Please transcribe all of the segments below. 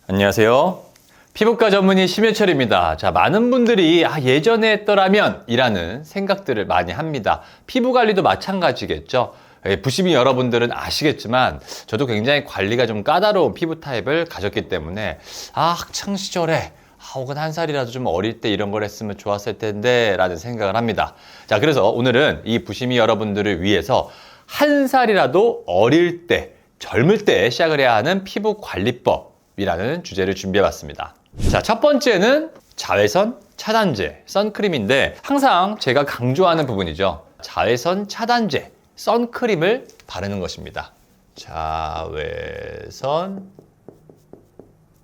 안녕하세요. 피부과 전문의 심해철입니다. 자, 많은 분들이 예전에 했더라면 이라는 생각들을 많이 합니다. 피부 관리도 마찬가지겠죠. 부심이 여러분들은 아시겠지만 저도 굉장히 관리가 좀 까다로운 피부 타입을 가졌기 때문에 학창 시절에 혹은 한 살이라도 좀 어릴 때 이런 걸 했으면 좋았을 텐데 라는 생각을 합니다. 자, 그래서 오늘은 이 부심이 여러분들을 위해서 한 살이라도 어릴 때, 젊을 때 시작을 해야 하는 피부 관리법이라는 주제를 준비해봤습니다. 자, 첫 번째는 자외선 차단제, 선크림인데 항상 제가 강조하는 부분이죠. 자외선 차단제, 선크림을 바르는 것입니다. 자외선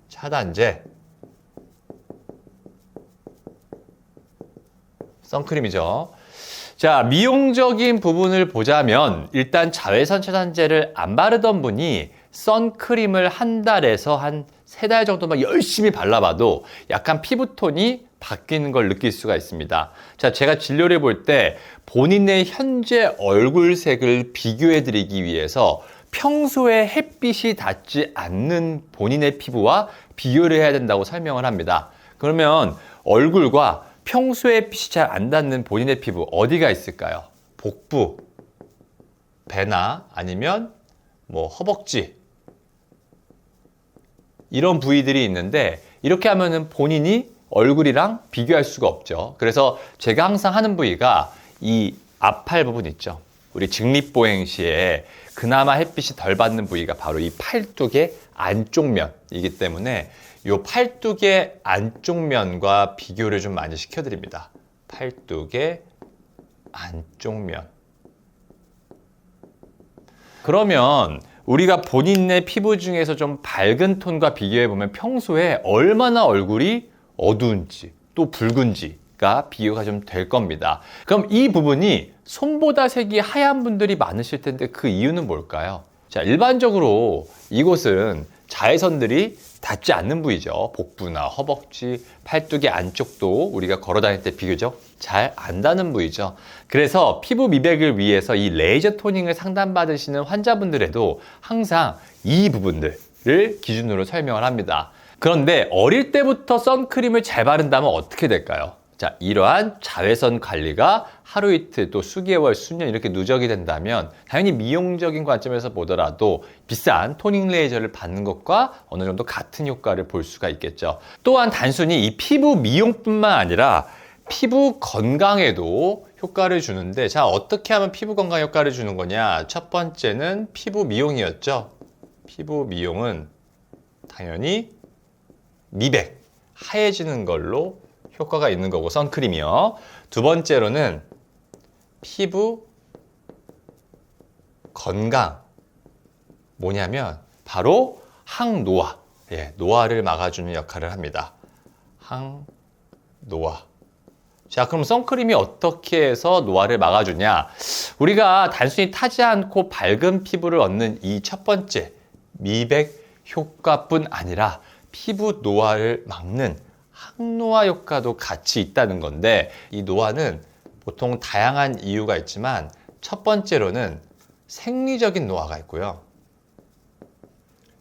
차단제, 선크림이죠. 자, 미용적인 부분을 보자면 일단 자외선 차단제를 안 바르던 분이 선크림을 한 달에서 한 3달 정도만 열심히 발라봐도 약간 피부톤이 바뀌는 걸 느낄 수가 있습니다. 자, 제가 진료를 볼 때 본인의 현재 얼굴색을 비교해드리기 위해서 평소에 햇빛이 닿지 않는 본인의 피부와 비교를 해야 된다고 설명을 합니다. 그러면 얼굴과 평소에 햇빛이 잘 안 닿는 본인의 피부 어디가 있을까요? 복부, 배나 아니면 허벅지 이런 부위들이 있는데 이렇게 하면은 본인이 얼굴이랑 비교할 수가 없죠. 그래서 제가 항상 하는 부위가 이 앞팔 부분 있죠. 우리 직립보행 시에 그나마 햇빛이 덜 받는 부위가 바로 이 팔뚝의 안쪽 면이기 때문에 이 팔뚝의 안쪽 면과 비교를 좀 많이 시켜드립니다. 팔뚝의 안쪽 면. 그러면 우리가 본인의 피부 중에서 좀 밝은 톤과 비교해보면 평소에 얼마나 얼굴이 어두운지 또 붉은지가 비교가 좀 될 겁니다. 그럼 이 부분이 손보다 색이 하얀 분들이 많으실 텐데 그 이유는 뭘까요? 자, 일반적으로 이곳은 자외선들이 닿지 않는 부위죠. 복부나 허벅지, 팔뚝의 안쪽도 우리가 걸어 다닐 때 비교적 잘 안 닿는 부위죠. 그래서 피부 미백을 위해서 이 레이저 토닝을 상담받으시는 환자분들에도 항상 이 부분들을 기준으로 설명을 합니다. 그런데 어릴 때부터 선크림을 잘 바른다면 어떻게 될까요? 자, 이러한 자외선 관리가 하루 이틀 또 수개월, 수년 이렇게 누적이 된다면 당연히 미용적인 관점에서 보더라도 비싼 토닝 레이저를 받는 것과 어느 정도 같은 효과를 볼 수가 있겠죠. 또한 단순히 이 피부 미용뿐만 아니라 피부 건강에도 효과를 주는데, 자, 어떻게 하면 피부 건강 효과를 주는 거냐? 첫 번째는 피부 미용이었죠. 피부 미용은 당연히 미백, 하얘지는 걸로 효과가 있는 거고, 선크림이요. 두 번째로는 피부 건강. 뭐냐면 바로 항노화. 노화를 막아주는 역할을 합니다. 항노화. 자, 그럼 선크림이 어떻게 해서 노화를 막아주냐? 우리가 단순히 타지 않고 밝은 피부를 얻는 이 첫 번째 미백 효과뿐 아니라 피부 노화를 막는 항노화 효과도 같이 있다는 건데, 이 노화는 보통 다양한 이유가 있지만 첫 번째로는 생리적인 노화가 있고요.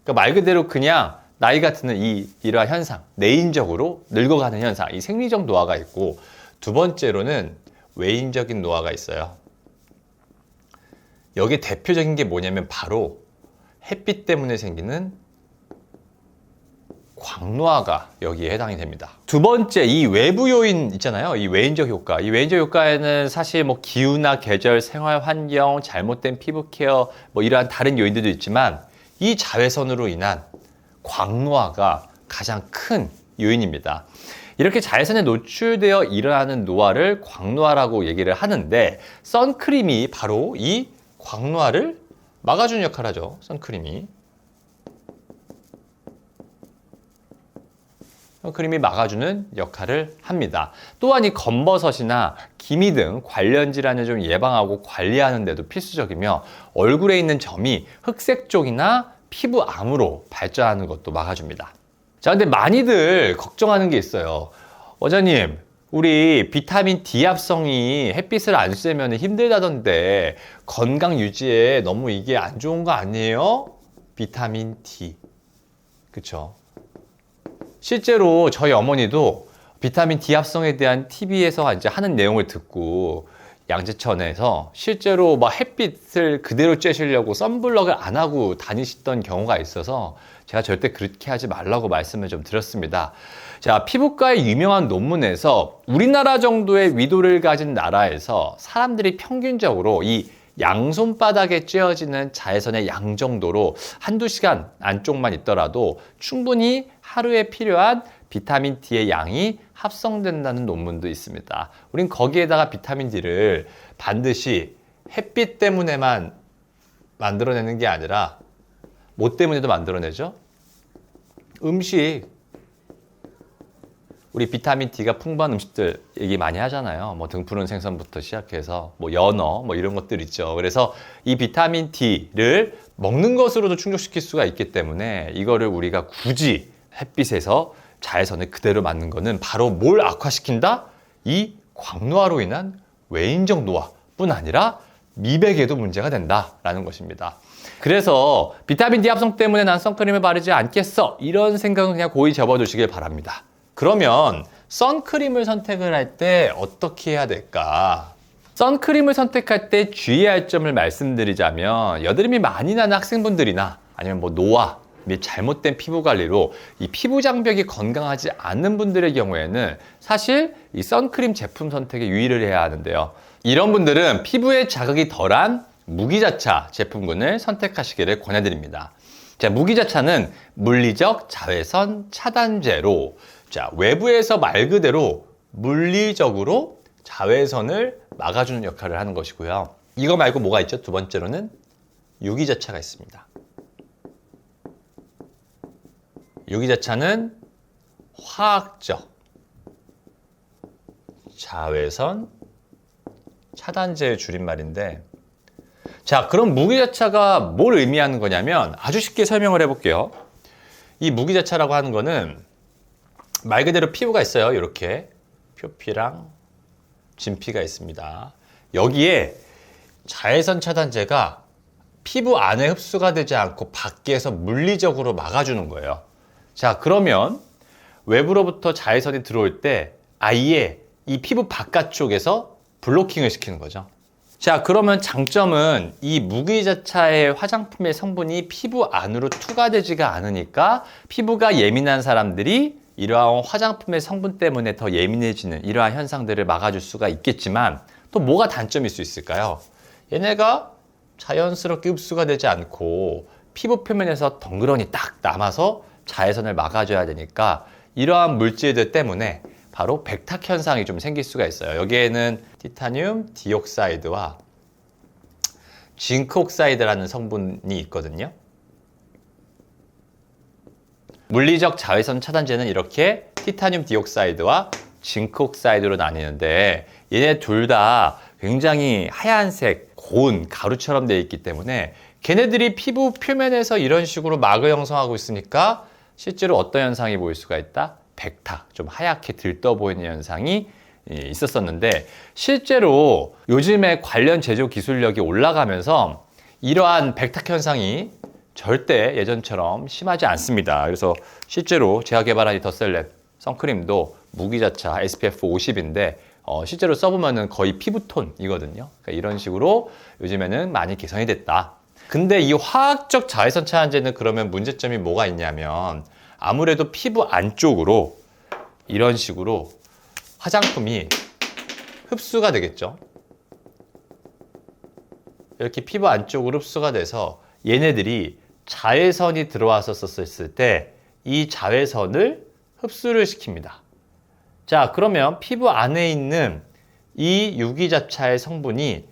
그러니까 말 그대로 그냥 나이가 드는 이러한 현상, 내인적으로 늙어가는 현상, 이 생리적 노화가 있고, 두 번째로는 외인적인 노화가 있어요. 여기 대표적인 게 뭐냐면 바로 햇빛 때문에 생기는 광노화가 여기에 해당이 됩니다. 두 번째, 이 외부 요인 있잖아요. 이 외인적 효과. 이 외인적 효과에는 사실 기후나 계절, 생활 환경, 잘못된 피부 케어, 이러한 다른 요인들도 있지만 이 자외선으로 인한 광노화가 가장 큰 요인입니다. 이렇게 자외선에 노출되어 일어나는 노화를 광노화라고 얘기를 하는데, 선크림이 바로 이 광노화를 막아주는 역할을 하죠. 선크림이 막아주는 역할을 합니다. 또한 이 검버섯이나 기미 등 관련 질환을 좀 예방하고 관리하는 데도 필수적이며, 얼굴에 있는 점이 흑색 쪽이나 피부암으로 발전하는 것도 막아줍니다. 자, 근데 많이들 걱정하는 게 있어요. 원장님, 우리 비타민 D 합성이 햇빛을 안 쐬면 힘들다던데 건강 유지에 너무 이게 안 좋은 거 아니에요? 비타민 D. 그쵸? 실제로 저희 어머니도 비타민 D 합성에 대한 TV에서 이제 하는 내용을 듣고 양재천에서 실제로 막 햇빛을 그대로 쬐시려고 선블럭을 안 하고 다니시던 경우가 있어서 제가 절대 그렇게 하지 말라고 말씀을 좀 드렸습니다. 자, 피부과의 유명한 논문에서 우리나라 정도의 위도를 가진 나라에서 사람들이 평균적으로 이 양손바닥에 쬐어지는 자외선의 양 정도로 한두 시간 안쪽만 있더라도 충분히 하루에 필요한 비타민 D의 양이 합성된다는 논문도 있습니다. 우린 거기에다가 비타민 D를 반드시 햇빛 때문에만 만들어내는 게 아니라 뭐 때문에도 만들어내죠? 음식. 우리 비타민 D가 풍부한 음식들 얘기 많이 하잖아요. 뭐 등푸른 생선부터 시작해서 뭐 연어 뭐 이런 것들 있죠. 그래서 이 비타민 D를 먹는 것으로도 충족시킬 수가 있기 때문에 이거를 우리가 굳이 햇빛에서 자외선을 그대로 맞는 거는 바로 뭘 악화시킨다? 이 광노화로 인한 외인적 노화뿐 아니라 미백에도 문제가 된다라는 것입니다. 그래서 비타민 D 합성 때문에 난 선크림을 바르지 않겠어. 이런 생각은 그냥 고이 접어두시길 바랍니다. 그러면 선크림을 선택을 할 때 어떻게 해야 될까? 선크림을 선택할 때 주의할 점을 말씀드리자면 여드름이 많이 나는 학생분들이나 아니면 뭐 노화 및 잘못된 피부 관리로 이 피부 장벽이 건강하지 않는 분들의 경우에는 사실 이 선크림 제품 선택에 유의를 해야 하는데요. 이런 분들은 피부에 자극이 덜한 무기자차 제품군을 선택하시기를 권해드립니다. 자, 무기자차는 물리적 자외선 차단제로 자, 외부에서 말 그대로 물리적으로 자외선을 막아주는 역할을 하는 것이고요. 이거 말고 뭐가 있죠? 두 번째로는 유기자차가 있습니다. 유기자차는 화학적 자외선 차단제의 줄임말인데 자, 그럼 무기자차가 뭘 의미하는 거냐면 아주 쉽게 설명을 해볼게요. 이 무기자차라고 하는 거는 말 그대로 피부가 있어요. 이렇게 표피랑 진피가 있습니다. 여기에 자외선 차단제가 피부 안에 흡수가 되지 않고 밖에서 물리적으로 막아주는 거예요. 자, 그러면 외부로부터 자외선이 들어올 때 아예 이 피부 바깥쪽에서 블로킹을 시키는 거죠. 자, 그러면 장점은 이 무기자차의 화장품의 성분이 피부 안으로 투과되지가 않으니까 피부가 예민한 사람들이 이러한 화장품의 성분 때문에 더 예민해지는 이러한 현상들을 막아줄 수가 있겠지만 또 뭐가 단점일 수 있을까요? 얘네가 자연스럽게 흡수가 되지 않고 피부 표면에서 덩그러니 딱 남아서 자외선을 막아줘야 되니까 이러한 물질들 때문에 바로 백탁 현상이 좀 생길 수가 있어요. 여기에는 티타늄 디옥사이드와 징크 옥사이드라는 성분이 있거든요. 물리적 자외선 차단제는 이렇게 티타늄 디옥사이드와 징크 옥사이드로 나뉘는데 얘네 둘 다 굉장히 하얀색 고운 가루처럼 되어 있기 때문에 걔네들이 피부 표면에서 이런 식으로 막을 형성하고 있으니까 실제로 어떤 현상이 보일 수가 있다? 백탁, 좀 하얗게 들떠 보이는 현상이 있었었는데 실제로 요즘에 관련 제조 기술력이 올라가면서 이러한 백탁 현상이 절대 예전처럼 심하지 않습니다. 그래서 실제로 제가 개발한 이 더셀랩 선크림도 무기자차 SPF 50인데 실제로 써보면은 거의 피부톤이거든요. 그러니까 이런 식으로 요즘에는 많이 개선이 됐다. 근데 이 화학적 자외선 차단제는 그러면 문제점이 뭐가 있냐면 아무래도 피부 안쪽으로 이런 식으로 화장품이 흡수가 되겠죠. 이렇게 피부 안쪽으로 흡수가 돼서 얘네들이 자외선이 들어왔었을 때 이 자외선을 흡수를 시킵니다. 자, 그러면 피부 안에 있는 이 유기자차의 성분이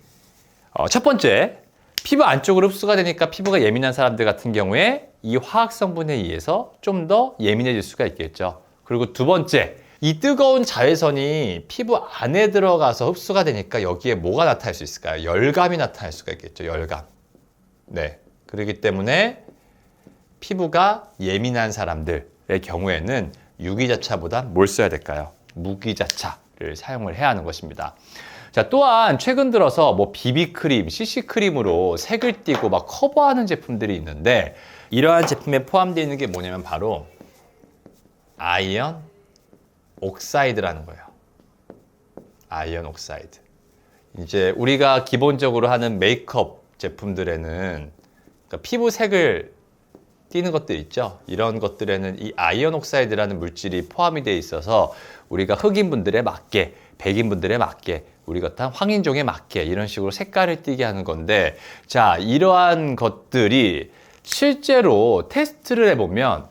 첫 번째, 피부 안쪽으로 흡수가 되니까 피부가 예민한 사람들 같은 경우에 이 화학 성분에 의해서 좀 더 예민해질 수가 있겠죠. 그리고 두 번째, 이 뜨거운 자외선이 피부 안에 들어가서 흡수가 되니까 여기에 뭐가 나타날 수 있을까요? 열감이 나타날 수가 있겠죠. 열감. 네. 그렇기 때문에 피부가 예민한 사람들의 경우에는 유기자차보다 뭘 써야 될까요? 무기자차를 사용을 해야 하는 것입니다. 자, 또한 최근 들어서 뭐 비비크림, CC크림으로 색을 띠고 막 커버하는 제품들이 있는데 이러한 제품에 포함되어 있는 게 뭐냐면 바로 아이언 옥사이드라는 거예요. 아이언 옥사이드. 이제 우리가 기본적으로 하는 메이크업 제품들에는 그러니까 피부색을 띄는 것들 있죠. 이런 것들에는 이 아이언 옥사이드라는 물질이 포함이 되어 있어서 우리가 흑인분들에 맞게, 백인분들에 맞게, 우리 같은 황인종에 맞게 이런 식으로 색깔을 띠게 하는 건데, 자, 이러한 것들이 실제로 테스트를 해보면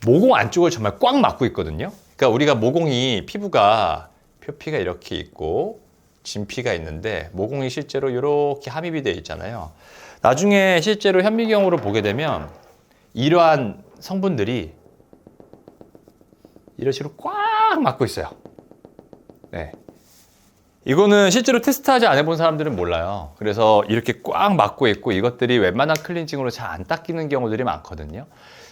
모공 안쪽을 정말 꽉 막고 있거든요. 그러니까 우리가 모공이 피부가 표피가 이렇게 있고 진피가 있는데 모공이 실제로 이렇게 함입이 되어 있잖아요. 나중에 실제로 현미경으로 보게 되면 이러한 성분들이 이런 식으로 꽉 막고 있어요. 네. 이거는 실제로 테스트하지 안 해본 사람들은 몰라요. 그래서 이렇게 꽉 막고 있고 이것들이 웬만한 클렌징으로 잘 안 닦이는 경우들이 많거든요.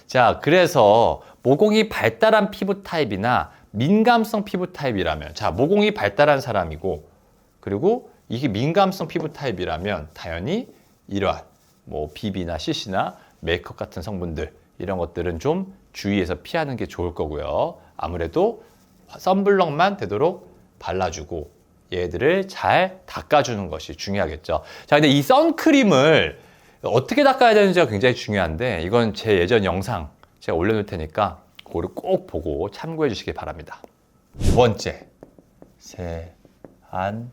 자, 그래서 모공이 발달한 피부 타입이나 민감성 피부 타입이라면, 자, 모공이 발달한 사람이고 그리고 이게 민감성 피부 타입이라면 당연히 이러한 뭐 BB나 CC나 메이크업 같은 성분들 이런 것들은 좀 주의해서 피하는 게 좋을 거고요. 아무래도 선블럭만 되도록 발라주고 얘들을 잘 닦아주는 것이 중요하겠죠. 자, 근데 이 선크림을 어떻게 닦아야 되는지가 굉장히 중요한데 이건 제 예전 영상 제가 올려놓을 테니까 그거를 꼭 보고 참고해 주시기 바랍니다. 두 번째, 세안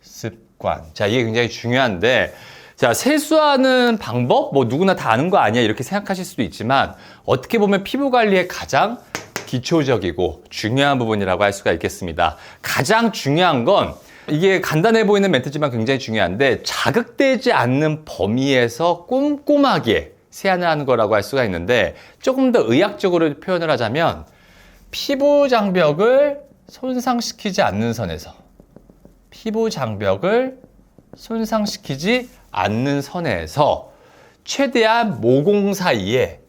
습관. 자, 이게 굉장히 중요한데, 자, 세수하는 방법 뭐 누구나 다 아는 거 아니야 이렇게 생각하실 수도 있지만 어떻게 보면 피부 관리의 가장 기초적이고 중요한 부분이라고 할 수가 있겠습니다. 가장 중요한 건 이게 간단해 보이는 멘트지만 굉장히 중요한데 자극되지 않는 범위에서 꼼꼼하게 세안을 하는 거라고 할 수가 있는데 조금 더 의학적으로 표현을 하자면 피부 장벽을 손상시키지 않는 선에서 피부 장벽을 손상시키지 않는 선에서 최대한 모공 사이에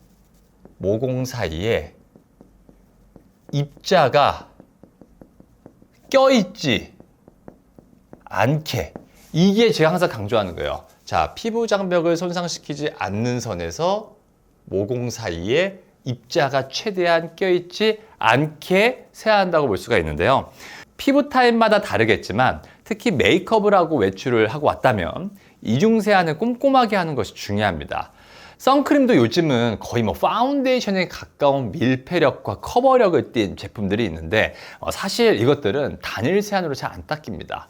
입자가 껴있지 않게, 이게 제가 항상 강조하는 거예요. 자, 피부 장벽을 손상시키지 않는 선에서 모공 사이에 입자가 최대한 껴있지 않게 세안한다고 볼 수가 있는데요. 피부 타입마다 다르겠지만 특히 메이크업을 하고 외출을 하고 왔다면 이중 세안을 꼼꼼하게 하는 것이 중요합니다. 선크림도 요즘은 거의 뭐 파운데이션에 가까운 밀폐력과 커버력을 띤 제품들이 있는데 사실 이것들은 단일 세안으로 잘 안 닦입니다.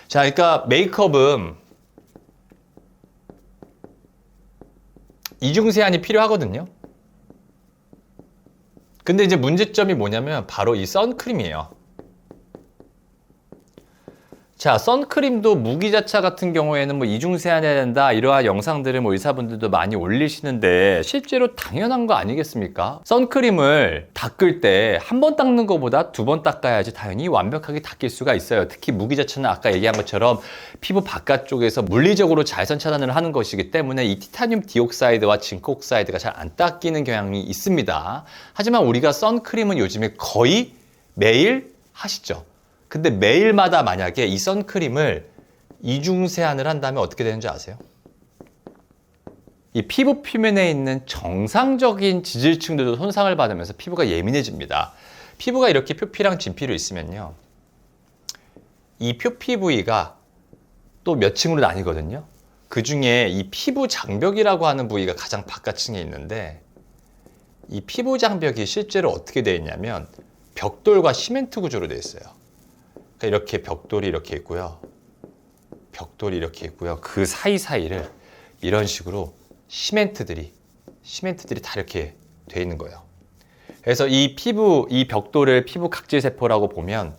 자, 그러니까 메이크업은 이중 세안이 필요하거든요. 근데 이제 문제점이 뭐냐면 바로 이 선크림이에요. 자, 선크림도 무기자차 같은 경우에는 뭐 이중 세안해야 된다 이러한 영상들을 뭐 의사분들도 많이 올리시는데 실제로 당연한 거 아니겠습니까? 선크림을 닦을 때 한 번 닦는 것보다 두 번 닦아야지 당연히 완벽하게 닦일 수가 있어요. 특히 무기자차는 아까 얘기한 것처럼 피부 바깥쪽에서 물리적으로 자외선 차단을 하는 것이기 때문에 이 티타늄 디옥사이드와 징크 옥사이드가 잘 안 닦이는 경향이 있습니다. 하지만 우리가 선크림은 요즘에 거의 매일 하시죠. 근데 매일마다 만약에 이 선크림을 이중 세안을 한다면 어떻게 되는지 아세요? 이 피부 표면에 있는 정상적인 지질층들도 손상을 받으면서 피부가 예민해집니다. 피부가 이렇게 표피랑 진피로 있으면요, 이 표피 부위가 또 몇 층으로 나뉘거든요. 그 중에 이 피부 장벽이라고 하는 부위가 가장 바깥층에 있는데 이 피부 장벽이 실제로 어떻게 되어 있냐면 벽돌과 시멘트 구조로 되어 있어요. 그러니까 이렇게 벽돌이 이렇게 있고요. 벽돌이 이렇게 있고요. 그 사이사이를 이런 식으로 시멘트들이 다 이렇게 돼 있는 거예요. 그래서 이 벽돌을 피부 각질 세포라고 보면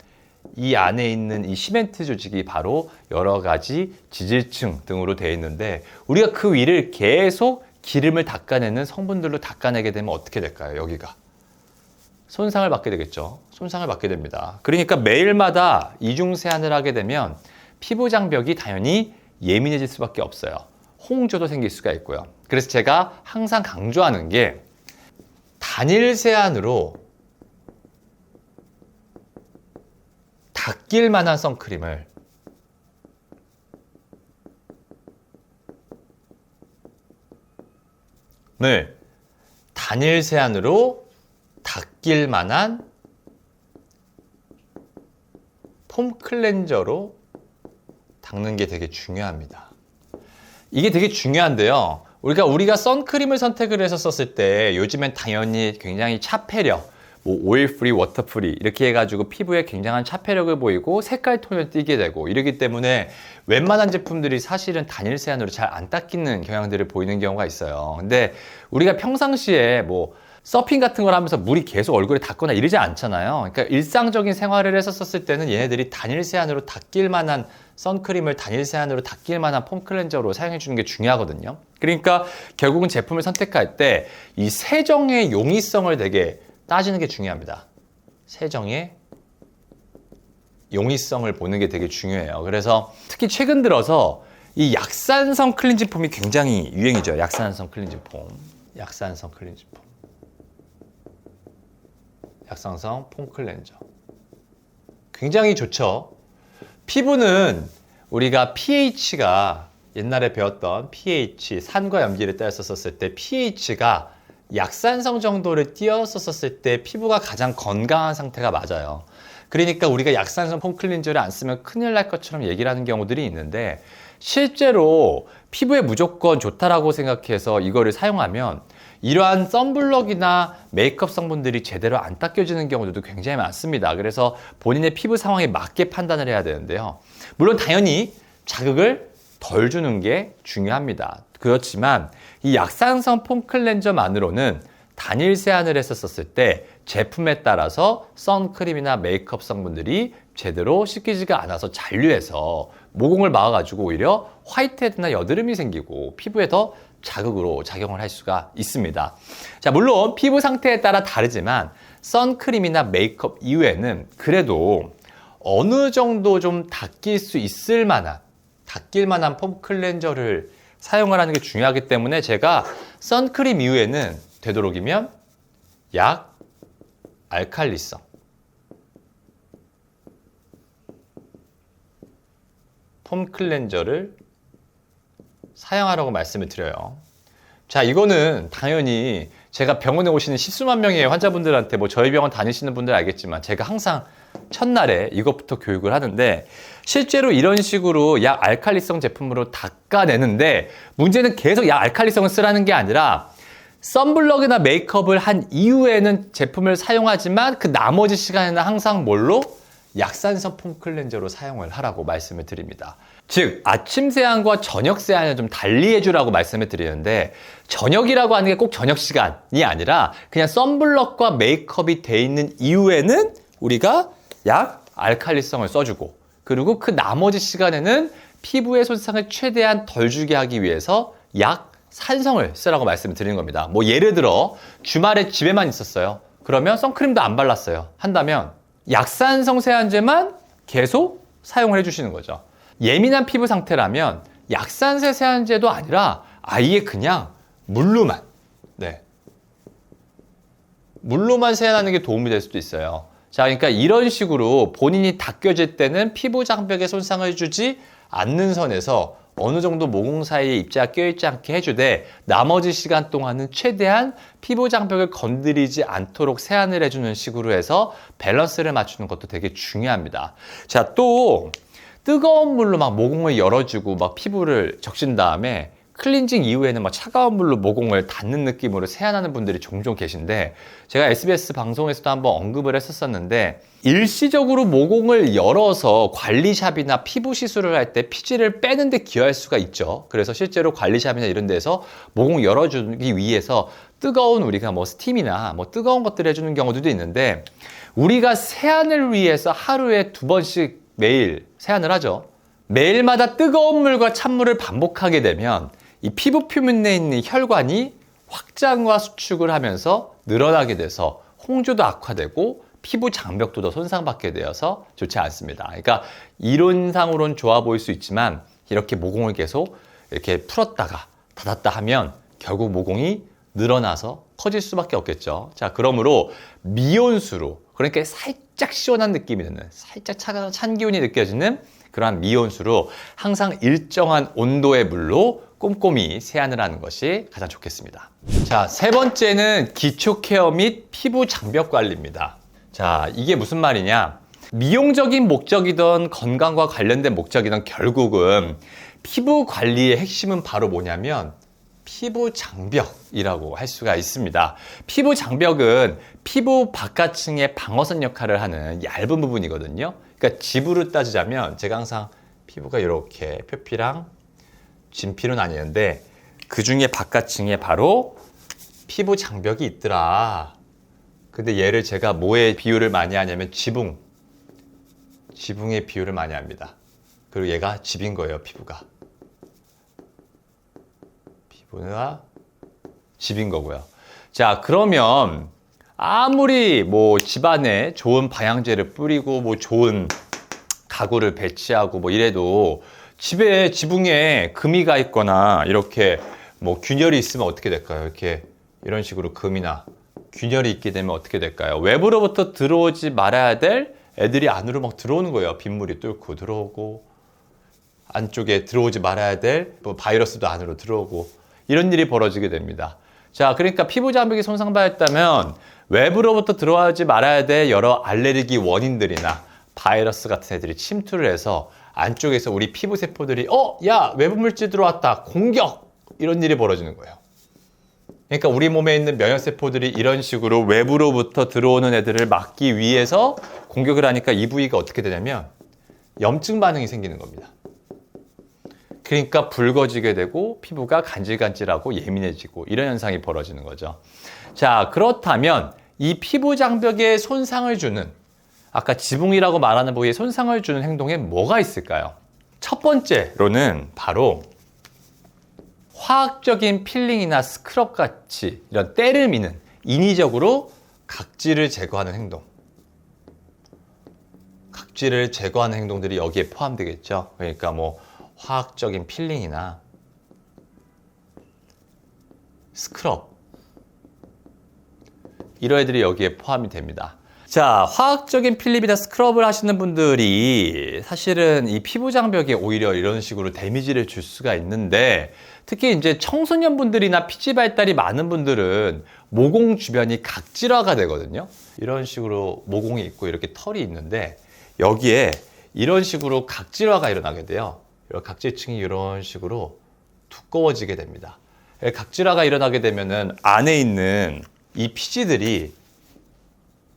이 안에 있는 이 시멘트 조직이 바로 여러 가지 지질층 등으로 되어 있는데 우리가 그 위를 계속 기름을 닦아내는 성분들로 닦아내게 되면 어떻게 될까요? 여기가 손상을 받게 되겠죠. 손상을 받게 됩니다. 그러니까 매일마다 이중 세안을 하게 되면 피부 장벽이 당연히 예민해질 수밖에 없어요. 홍조도 생길 수가 있고요. 그래서 제가 항상 강조하는 게 단일 세안으로 닦일 만한 선크림을 단일 세안으로 닦일 만한 폼 클렌저로 닦는 게 되게 중요합니다. 이게 되게 중요한데요. 우리가 선크림을 선택을 해서 썼을 때 요즘엔 당연히 굉장히 차폐력, 뭐 오일 프리, 워터 프리 이렇게 해가지고 피부에 굉장한 차폐력을 보이고 색깔 톤을 띠게 되고 이러기 때문에 웬만한 제품들이 사실은 단일 세안으로 잘 안 닦이는 경향들을 보이는 경우가 있어요. 근데 우리가 평상시에 뭐 서핑 같은 걸 하면서 물이 계속 얼굴에 닿거나 이러지 않잖아요. 그러니까 일상적인 생활을 해서 썼을 때는 얘네들이 단일 세안으로 닦일 만한 선크림을 단일 세안으로 닦일 만한 폼 클렌저로 사용해 주는 게 중요하거든요. 그러니까 결국은 제품을 선택할 때 이 세정의 용이성을 되게 따지는 게 중요합니다. 세정의 용이성을 보는 게 되게 중요해요. 그래서 특히 최근 들어서 이 약산성 클렌징 폼이 굉장히 유행이죠. 약산성 클렌징 폼. 약산성 클렌징 폼. 약산성 폼 클렌저. 굉장히 좋죠. 피부는 우리가 pH가 옛날에 배웠던 pH, 산과 염기를 떼었었을 때 pH가 약산성 정도를 띄었었을 때 피부가 가장 건강한 상태가 맞아요. 그러니까 우리가 약산성 폼 클렌저를 안 쓰면 큰일 날 것처럼 얘기를 하는 경우들이 있는데 실제로 피부에 무조건 좋다라고 생각해서 이거를 사용하면 이러한 선블럭이나 메이크업 성분들이 제대로 안 닦여지는 경우들도 굉장히 많습니다. 그래서 본인의 피부 상황에 맞게 판단을 해야 되는데요. 물론 당연히 자극을 덜 주는 게 중요합니다. 그렇지만 이 약산성 폼 클렌저만으로는 단일 세안을 했었을 때 제품에 따라서 선크림이나 메이크업 성분들이 제대로 씻기지가 않아서 잔류해서 모공을 막아가지고 오히려 화이트헤드나 여드름이 생기고 피부에 더 자극으로 작용을 할 수가 있습니다. 자, 물론 피부 상태에 따라 다르지만 선크림이나 메이크업 이외에는 그래도 어느 정도 좀 닦일 수 있을 만한 닦일 만한 폼 클렌저를 사용을 하는 게 중요하기 때문에 제가 선크림 이후에는 되도록이면 약 알칼리성 폼 클렌저를 사용하라고 말씀을 드려요. 자, 이거는 당연히 제가 병원에 오시는 십수만 명의 환자분들한테 뭐 저희 병원 다니시는 분들 알겠지만 제가 항상 첫날에 이것부터 교육을 하는데 실제로 이런 식으로 약 알칼리성 제품으로 닦아내는데 문제는 계속 약 알칼리성을 쓰라는 게 아니라 선블럭이나 메이크업을 한 이후에는 제품을 사용하지만 그 나머지 시간에는 항상 뭘로? 약산성 폼 클렌저로 사용을 하라고 말씀을 드립니다. 즉 아침 세안과 저녁 세안을 좀 달리 해주라고 말씀을 드리는데 저녁이라고 하는 게 꼭 저녁 시간이 아니라 그냥 선블럭과 메이크업이 돼 있는 이후에는 우리가 약 알칼리성을 써주고 그리고 그 나머지 시간에는 피부의 손상을 최대한 덜 주게 하기 위해서 약 산성을 쓰라고 말씀을 드리는 겁니다. 뭐 예를 들어 주말에 집에만 있었어요. 그러면 선크림도 안 발랐어요. 한다면 약산성 세안제만 계속 사용을 해주시는 거죠. 예민한 피부 상태라면 약산성 세안제도 아니라 아예 그냥 물로만 물로만 세안하는 게 도움이 될 수도 있어요. 자, 그러니까 이런 식으로 본인이 닦여질 때는 피부 장벽에 손상을 주지 않는 선에서 어느 정도 모공 사이에 입자가 껴있지 않게 해주되 나머지 시간 동안은 최대한 피부 장벽을 건드리지 않도록 세안을 해주는 식으로 해서 밸런스를 맞추는 것도 되게 중요합니다. 자, 또 뜨거운 물로 막 모공을 열어주고 막 피부를 적신 다음에 클렌징 이후에는 막 차가운 물로 모공을 닿는 느낌으로 세안하는 분들이 종종 계신데 제가 SBS 방송에서도 한번 언급을 했었는데 일시적으로 모공을 열어서 관리샵이나 피부 시술을 할 때 피지를 빼는 데 기여할 수가 있죠. 그래서 실제로 관리샵이나 이런 데서 모공 열어주기 위해서 뜨거운 우리가 뭐 스팀이나 뭐 뜨거운 것들을 해주는 경우도 있는데 우리가 세안을 위해서 하루에 2번씩 매일 세안을 하죠. 매일마다 뜨거운 물과 찬물을 반복하게 되면 이 피부 표면에 있는 혈관이 확장과 수축을 하면서 늘어나게 돼서 홍조도 악화되고 피부 장벽도 더 손상받게 되어서 좋지 않습니다. 그러니까 이론상으로는 좋아 보일 수 있지만 이렇게 모공을 계속 이렇게 풀었다가 닫았다 하면 결국 모공이 늘어나서 커질 수밖에 없겠죠. 자, 그러므로 미온수로 그러니까 살짝 시원한 느낌이 드는 살짝 차가운 찬 기운이 느껴지는 그러한 미온수로 항상 일정한 온도의 물로 꼼꼼히 세안을 하는 것이 가장 좋겠습니다. 자, 세 번째는 기초 케어 및 피부 장벽 관리입니다. 자, 이게 무슨 말이냐? 미용적인 목적이든 건강과 관련된 목적이든 결국은 피부 관리의 핵심은 바로 뭐냐면 피부 장벽이라고 할 수가 있습니다. 피부 장벽은 피부 바깥층의 방어선 역할을 하는 얇은 부분이거든요. 그러니까 집으로 따지자면 제가 항상 피부가 이렇게 표피랑 진피로 나뉘는데 그 중에 바깥층에 바로 피부 장벽이 있더라. 근데 얘를 제가 뭐에 비유를 많이 하냐면 지붕에 비유를 많이 합니다. 그리고 얘가 집인 거예요, 피부가. 피부가 집인 거고요. 자, 그러면 아무리 뭐 집안에 좋은 방향제를 뿌리고 뭐 좋은 가구를 배치하고 뭐 이래도 집에 지붕에 금이가 있거나 이렇게 뭐 균열이 있으면 어떻게 될까요? 이렇게 이런 식으로 금이나 균열이 있게 되면 어떻게 될까요? 외부로부터 들어오지 말아야 될 애들이 안으로 막 들어오는 거예요. 빗물이 뚫고 들어오고 안쪽에 들어오지 말아야 될 뭐 바이러스도 안으로 들어오고 이런 일이 벌어지게 됩니다. 자, 그러니까 피부 장벽이 손상받았다면 외부로부터 들어오지 말아야 될 여러 알레르기 원인들이나 바이러스 같은 애들이 침투를 해서 안쪽에서 우리 피부 세포들이 야, 외부 물질 들어왔다. 공격! 이런 일이 벌어지는 거예요. 그러니까 우리 몸에 있는 면역세포들이 이런 식으로 외부로부터 들어오는 애들을 막기 위해서 공격을 하니까 이 부위가 어떻게 되냐면 염증 반응이 생기는 겁니다. 그러니까 붉어지게 되고 피부가 간질간질하고 예민해지고 이런 현상이 벌어지는 거죠. 자, 그렇다면 이 피부 장벽에 손상을 주는 아까 지붕이라고 말하는 부위에 손상을 주는 행동에 뭐가 있을까요? 첫 번째로는 바로 화학적인 필링이나 스크럽 같이 이런 때를 미는 인위적으로 각질을 제거하는 행동. 각질을 제거하는 행동들이 여기에 포함되겠죠. 그러니까 뭐 화학적인 필링이나 스크럽 이런 애들이 여기에 포함이 됩니다. 자, 화학적인 필름이나 스크럽을 하시는 분들이 사실은 이 피부 장벽에 오히려 이런 식으로 데미지를 줄 수가 있는데 특히 이제 청소년분들이나 피지 발달이 많은 분들은 모공 주변이 각질화가 되거든요. 이런 식으로 모공이 있고 이렇게 털이 있는데 여기에 이런 식으로 각질화가 일어나게 돼요. 각질층이 이런 식으로 두꺼워지게 됩니다. 각질화가 일어나게 되면은 안에 있는 이 피지들이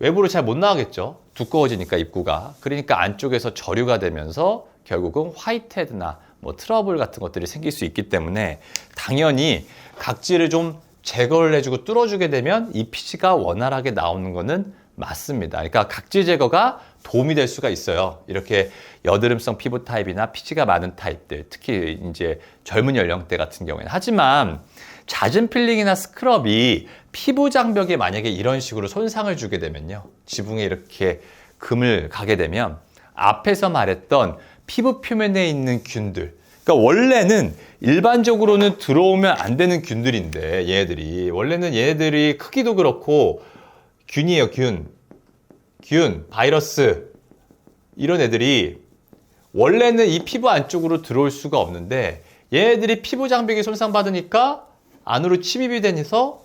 외부로 잘 못 나가겠죠. 두꺼워지니까 입구가. 그러니까 안쪽에서 저류가 되면서 결국은 화이트헤드나 뭐 트러블 같은 것들이 생길 수 있기 때문에 당연히 각질을 좀 제거를 해주고 뚫어주게 되면 이 피지가 원활하게 나오는 거는 맞습니다. 그러니까 각질 제거가 도움이 될 수가 있어요. 이렇게 여드름성 피부 타입이나 피지가 많은 타입들, 특히 이제 젊은 연령대 같은 경우에는. 하지만 잦은 필링이나 스크럽이 피부 장벽에 만약에 이런 식으로 손상을 주게 되면요. 지붕에 이렇게 금을 가게 되면 앞에서 말했던 피부 표면에 있는 균들. 그러니까 원래는 일반적으로는 들어오면 안 되는 균들인데 얘네들이 원래는 얘네들이 크기도 그렇고 균이에요. 균, 바이러스 이런 애들이 원래는 이 피부 안쪽으로 들어올 수가 없는데 얘네들이 피부 장벽이 손상받으니까 안으로 침입이 되면서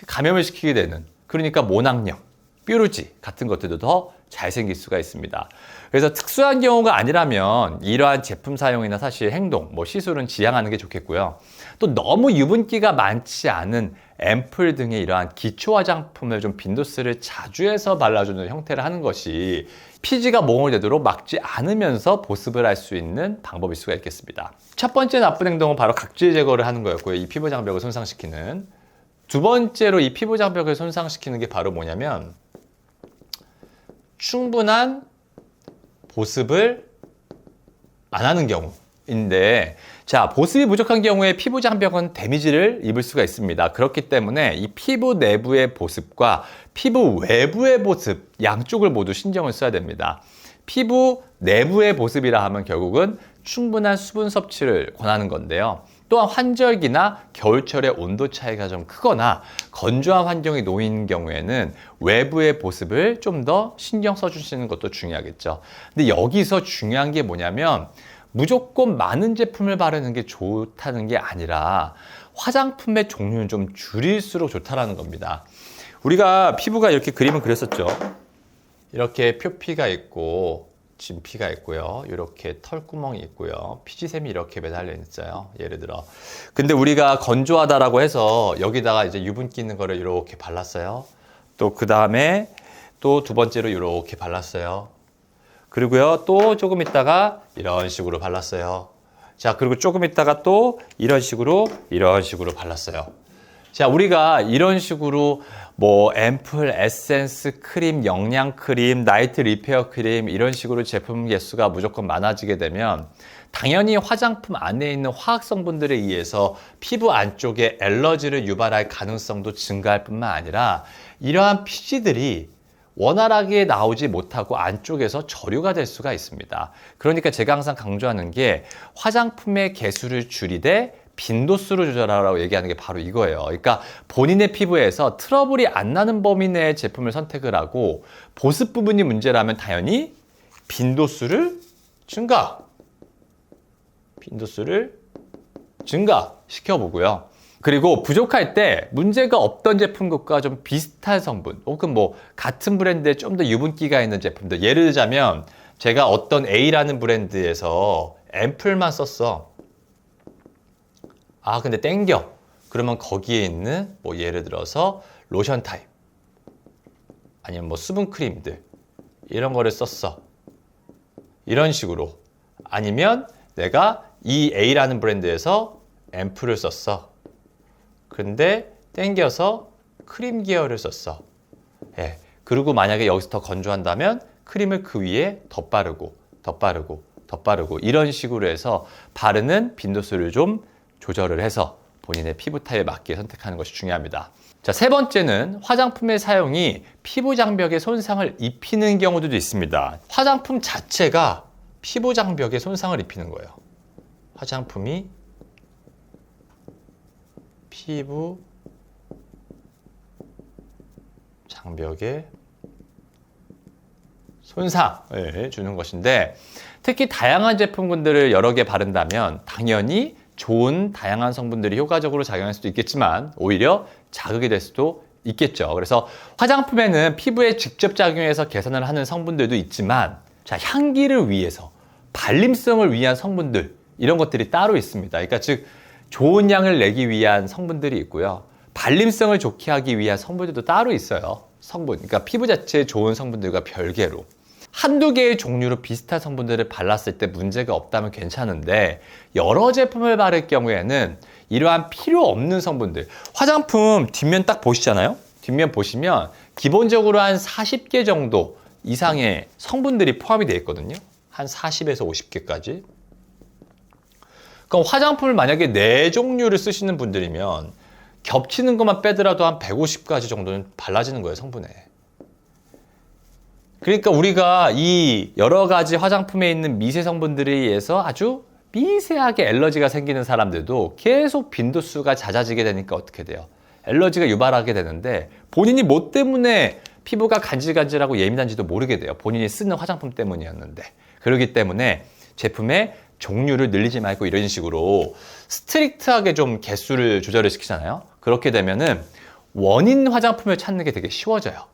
감염을 시키게 되는 그러니까 모낭염, 뾰루지 같은 것들도 더 잘 생길 수가 있습니다. 그래서 특수한 경우가 아니라면 이러한 제품 사용이나 사실 행동, 뭐 시술은 지양하는 게 좋겠고요. 또 너무 유분기가 많지 않은 앰플 등의 이러한 기초 화장품을 좀 빈도수를 자주 해서 발라주는 형태를 하는 것이 피지가 몽을 되도록 막지 않으면서 보습을 할 수 있는 방법일 수가 있겠습니다. 첫 번째 나쁜 행동은 바로 각질 제거를 하는 거였고요. 이 피부 장벽을 손상시키는. 두 번째로 이 피부 장벽을 손상시키는 게 바로 뭐냐면 충분한 보습을 안 하는 경우인데 자, 보습이 부족한 경우에 피부 장벽은 데미지를 입을 수가 있습니다. 그렇기 때문에 이 피부 내부의 보습과 피부 외부의 보습 양쪽을 모두 신경을 써야 됩니다. 피부 내부의 보습이라 하면 결국은 충분한 수분 섭취를 권하는 건데요. 또한 환절기나 겨울철에 온도 차이가 좀 크거나 건조한 환경에 놓인 경우에는 외부의 보습을 좀 더 신경 써주시는 것도 중요하겠죠. 근데 여기서 중요한 게 뭐냐면 무조건 많은 제품을 바르는 게 좋다는 게 아니라 화장품의 종류는 좀 줄일수록 좋다라는 겁니다. 우리가 피부가 이렇게 그림을 그렸었죠. 이렇게 표피가 있고 진피가 있고요. 이렇게 털구멍이 있고요. 피지샘이 이렇게 매달려 있어요. 예를 들어. 근데 우리가 건조하다라고 해서 여기다가 이제 유분기 있는 거를 이렇게 발랐어요. 또 그 다음에 또 두 번째로 이렇게 발랐어요. 그리고요, 또 조금 있다가 이런 식으로 발랐어요. 자, 그리고 조금 있다가 또 이런 식으로 발랐어요. 자, 우리가 이런 식으로 뭐 앰플, 에센스, 크림, 영양 크림, 나이트 리페어 크림 이런 식으로 제품 개수가 무조건 많아지게 되면 당연히 화장품 안에 있는 화학 성분들에 의해서 피부 안쪽에 알러지를 유발할 가능성도 증가할 뿐만 아니라 이러한 피지들이 원활하게 나오지 못하고 안쪽에서 저류가 될 수가 있습니다. 그러니까 제가 항상 강조하는 게 화장품의 개수를 줄이되 빈도수를 조절하라고 얘기하는 게 바로 이거예요. 그러니까 본인의 피부에서 트러블이 안 나는 범위 내의 제품을 선택을 하고 보습 부분이 문제라면 당연히 빈도수를 증가시켜보고요. 그리고 부족할 때 문제가 없던 제품과 좀 비슷한 성분 혹은 뭐 같은 브랜드에 좀 더 유분기가 있는 제품들, 예를 들자면 제가 어떤 A라는 브랜드에서 앰플만 썼어. 아, 근데 땡겨. 그러면 거기에 있는 뭐 예를 들어서 로션 타입 아니면 뭐 수분 크림들 이런 거를 썼어. 이런 식으로. 아니면 내가 이 A라는 브랜드에서 앰플을 썼어. 근데 땡겨서 크림 계열을 썼어. 예. 그리고 만약에 여기서 더 건조한다면 크림을 그 위에 더 바르고 이런 식으로 해서 바르는 빈도수를 좀 조절을 해서 본인의 피부 타입에 맞게 선택하는 것이 중요합니다. 자, 세 번째는 화장품의 사용이 피부 장벽에 손상을 입히는 경우도 있습니다. 화장품 자체가 피부 장벽에 손상을 입히는 거예요. 화장품이 피부 장벽에 손상을 주는 것인데 특히 다양한 제품군들을 여러 개 바른다면 당연히 좋은 다양한 성분들이 효과적으로 작용할 수도 있겠지만 오히려 자극이 될 수도 있겠죠. 그래서 화장품에는 피부에 직접 작용해서 개선을 하는 성분들도 있지만 자, 향기를 위해서 발림성을 위한 성분들 이런 것들이 따로 있습니다. 그러니까 즉 좋은 향을 내기 위한 성분들이 있고요. 발림성을 좋게 하기 위한 성분들도 따로 있어요. 성분, 그러니까 피부 자체에 좋은 성분들과 별개로. 한두 개의 종류로 비슷한 성분들을 발랐을 때 문제가 없다면 괜찮은데 여러 제품을 바를 경우에는 이러한 필요 없는 성분들, 화장품 뒷면 딱 보시잖아요. 뒷면 보시면 기본적으로 한 40개 정도 이상의 성분들이 포함이 되어 있거든요. 한 40에서 50개까지. 그럼 화장품을 만약에 4종류를 쓰시는 분들이면 겹치는 것만 빼더라도 한 150가지 정도는 발라지는 거예요, 성분에. 그러니까 우리가 이 여러 가지 화장품에 있는 미세 성분들에 의해서 아주 미세하게 알러지가 생기는 사람들도 계속 빈도수가 잦아지게 되니까 어떻게 돼요? 알러지가 유발하게 되는데 본인이 뭐 때문에 피부가 간질간질하고 예민한지도 모르게 돼요. 본인이 쓰는 화장품 때문이었는데. 그렇기 때문에 제품의 종류를 늘리지 말고 이런 식으로 스트릭트하게 좀 개수를 조절을 시키잖아요. 그렇게 되면은 원인 화장품을 찾는 게 되게 쉬워져요.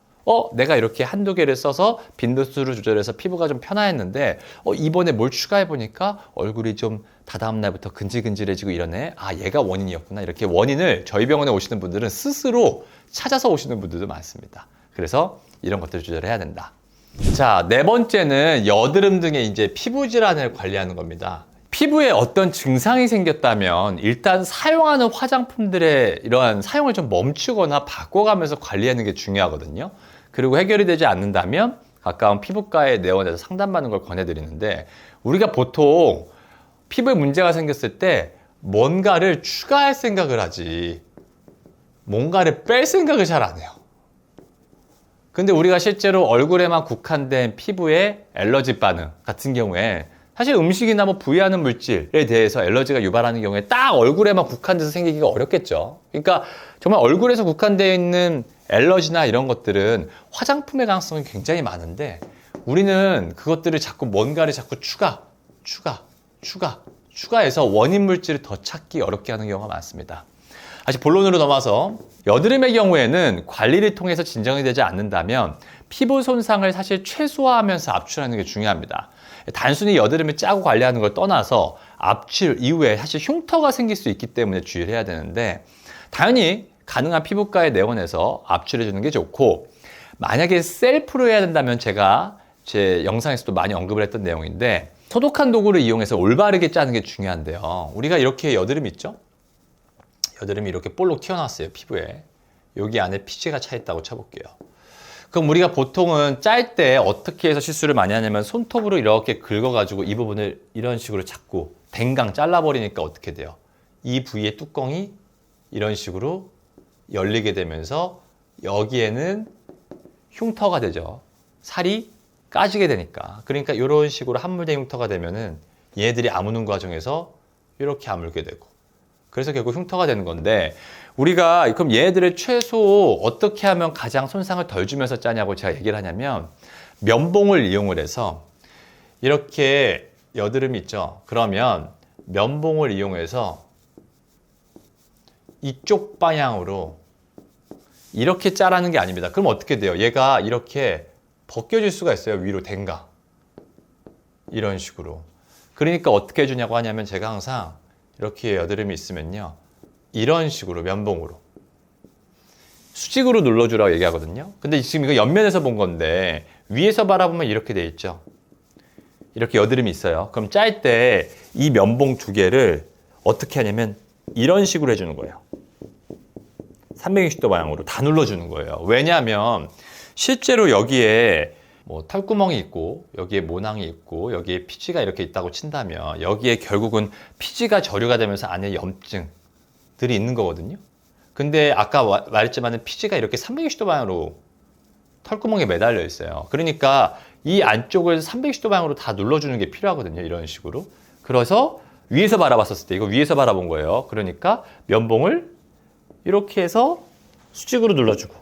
내가 이렇게 한두 개를 써서 빈도수를 조절해서 피부가 좀 편화했는데 이번에 뭘 추가해보니까 얼굴이 좀 다다음 날부터 근질근질해지고 이러네. 아, 얘가 원인이었구나. 이렇게 원인을 저희 병원에 오시는 분들은 스스로 찾아서 오시는 분들도 많습니다. 그래서 이런 것들을 조절해야 된다. 자, 네 번째는 여드름 등의 이제 피부 질환을 관리하는 겁니다. 피부에 어떤 증상이 생겼다면 일단 사용하는 화장품들의 이러한 사용을 좀 멈추거나 바꿔가면서 관리하는 게 중요하거든요. 그리고 해결이 되지 않는다면 가까운 피부과에 내원해서 상담받는 걸 권해드리는데 우리가 보통 피부에 문제가 생겼을 때 뭔가를 추가할 생각을 하지 뭔가를 뺄 생각을 잘 안 해요. 근데 우리가 실제로 얼굴에만 국한된 피부의 알러지 반응 같은 경우에 사실 음식이나 뭐 부위하는 물질에 대해서 알러지가 유발하는 경우에 딱 얼굴에만 국한돼서 생기기가 어렵겠죠. 그러니까 정말 얼굴에서 국한되어 있는 알러지나 이런 것들은 화장품의 가능성이 굉장히 많은데 우리는 그것들을 자꾸 뭔가를 자꾸 추가해서 원인 물질을 더 찾기 어렵게 하는 경우가 많습니다. 다시 본론으로 넘어와서 여드름의 경우에는 관리를 통해서 진정이 되지 않는다면 피부 손상을 사실 최소화하면서 압출하는 게 중요합니다. 단순히 여드름을 짜고 관리하는 걸 떠나서 압출 이후에 사실 흉터가 생길 수 있기 때문에 주의를 해야 되는데, 당연히 가능한 피부과에 내원해서 압출해 주는 게 좋고, 만약에 셀프로 해야 된다면 제가 제 영상에서도 많이 언급을 했던 내용인데, 소독한 도구를 이용해서 올바르게 짜는 게 중요한데요. 우리가 이렇게 여드름 있죠? 여드름이 이렇게 볼록 튀어나왔어요, 피부에. 여기 안에 피지가 차 있다고 쳐볼게요. 그럼 우리가 보통은 짤 때 어떻게 해서 실수를 많이 하냐면 손톱으로 이렇게 긁어가지고 이 부분을 이런 식으로 잡고 댕강 잘라버리니까 어떻게 돼요? 이 부위의 뚜껑이 이런 식으로 열리게 되면서 여기에는 흉터가 되죠. 살이 까지게 되니까. 그러니까 이런 식으로 함몰된 흉터가 되면은 얘네들이 아무는 과정에서 이렇게 아물게 되고, 그래서 결국 흉터가 되는 건데, 우리가 그럼 얘네들을 최소 어떻게 하면 가장 손상을 덜 주면서 짜냐고 제가 얘기를 하냐면, 면봉을 이용을 해서 이렇게 여드름이 있죠. 그러면 면봉을 이용해서 이쪽 방향으로 이렇게 짜라는 게 아닙니다. 그럼 어떻게 돼요? 얘가 이렇게 벗겨질 수가 있어요. 위로 댕강. 이런 식으로. 그러니까 어떻게 해주냐고 하냐면, 제가 항상 이렇게 여드름이 있으면요, 이런 식으로 면봉으로 수직으로 눌러주라고 얘기하거든요. 근데 지금 이거 옆면에서 본 건데 위에서 바라보면 이렇게 돼 있죠. 이렇게 여드름이 있어요. 그럼 짤 때 이 면봉 두 개를 어떻게 하냐면 이런 식으로 해주는 거예요. 360도 방향으로 다 눌러주는 거예요. 왜냐하면 실제로 여기에 뭐 털구멍이 있고 여기에 모낭이 있고 여기에 피지가 이렇게 있다고 친다면, 여기에 결국은 피지가 저류가 되면서 안에 염증들이 있는 거거든요. 근데 아까 말했지만 피지가 이렇게 360도 방향으로 털구멍에 매달려 있어요. 그러니까 이 안쪽을 360도 방향으로 다 눌러주는 게 필요하거든요. 이런 식으로. 그래서 위에서 바라봤었을 때, 이거 위에서 바라본 거예요. 그러니까 면봉을 이렇게 해서 수직으로 눌러주고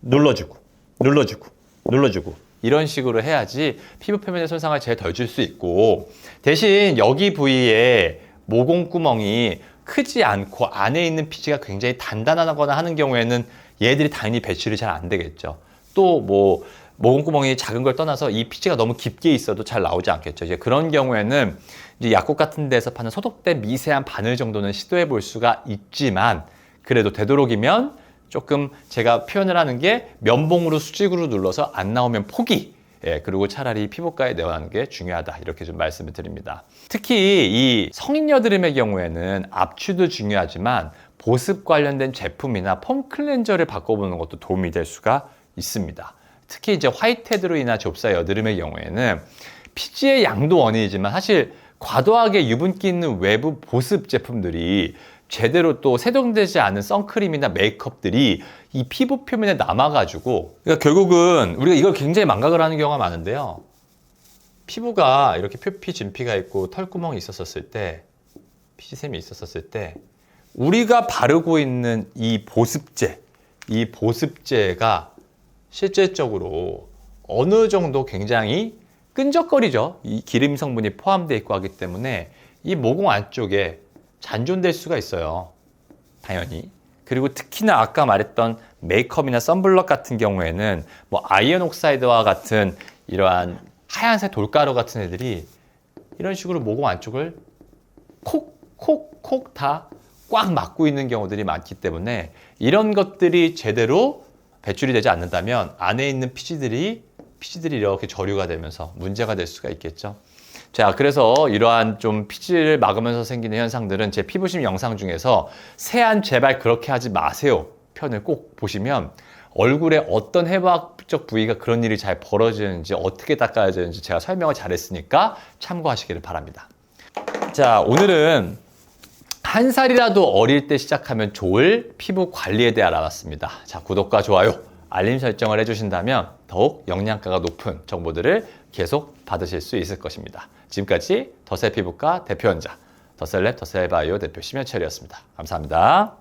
눌러주고 눌러주고 눌러주고 이런 식으로 해야지 피부 표면의 손상을 제일 덜 줄 수 있고, 대신 여기 부위에 모공구멍이 크지 않고 안에 있는 피지가 굉장히 단단하거나 하는 경우에는 얘들이 당연히 배출이 잘 안 되겠죠. 또 뭐 모공구멍이 작은 걸 떠나서 이 피지가 너무 깊게 있어도 잘 나오지 않겠죠. 이제 그런 경우에는 이제 약국 같은 데서 파는 소독된 미세한 바늘 정도는 시도해 볼 수가 있지만, 그래도 되도록이면 조금 제가 표현을 하는 게 면봉으로 수직으로 눌러서 안 나오면 포기. 예, 그리고 차라리 피부과에 내원하는 게 중요하다. 이렇게 좀 말씀을 드립니다. 특히 이 성인 여드름의 경우에는 압출도 중요하지만 보습 관련된 제품이나 폼 클렌저를 바꿔보는 것도 도움이 될 수가 있습니다. 특히 이제 화이트헤드로 인한 좁사 여드름의 경우에는 피지의 양도 원인이지만 사실 과도하게 유분기 있는 외부 보습 제품들이 제대로 또 세동되지 않은 선크림이나 메이크업들이 이 피부 표면에 남아가지고, 그러니까 결국은 우리가 이걸 굉장히 망각을 하는 경우가 많은데요. 피부가 이렇게 표피, 진피가 있고 털구멍이 있었을 때, 피지샘이 있었을 때, 우리가 바르고 있는 이 보습제가 실질적으로 어느 정도 굉장히 끈적거리죠. 이 기름 성분이 포함되어 있고 하기 때문에 이 모공 안쪽에 잔존될 수가 있어요. 당연히. 그리고 특히나 아까 말했던 메이크업이나 선블럭 같은 경우에는 뭐 아이언 옥사이드와 같은 이러한 하얀색 돌가루 같은 애들이 이런 식으로 모공 안쪽을 콕콕콕 다 꽉 막고 있는 경우들이 많기 때문에, 이런 것들이 제대로 배출이 되지 않는다면 안에 있는 피지들이 이렇게 저류가 되면서 문제가 될 수가 있겠죠. 자, 그래서 이러한 좀 피지를 막으면서 생기는 현상들은 제 피부심 영상 중에서 세안 제발 그렇게 하지 마세요 편을 꼭 보시면 얼굴에 어떤 해부학적 부위가 그런 일이 잘 벌어지는지, 어떻게 닦아야 되는지 제가 설명을 잘했으니까 참고하시기를 바랍니다. 자, 오늘은 한 살이라도 어릴 때 시작하면 좋을 피부 관리에 대해 알아봤습니다. 자, 구독과 좋아요, 알림 설정을 해주신다면 더욱 영양가가 높은 정보들을 계속 받으실 수 있을 것입니다. 지금까지 더셀 피부과 대표 원장, 더셀랩 더셀바이오 대표 심현철이었습니다. 감사합니다.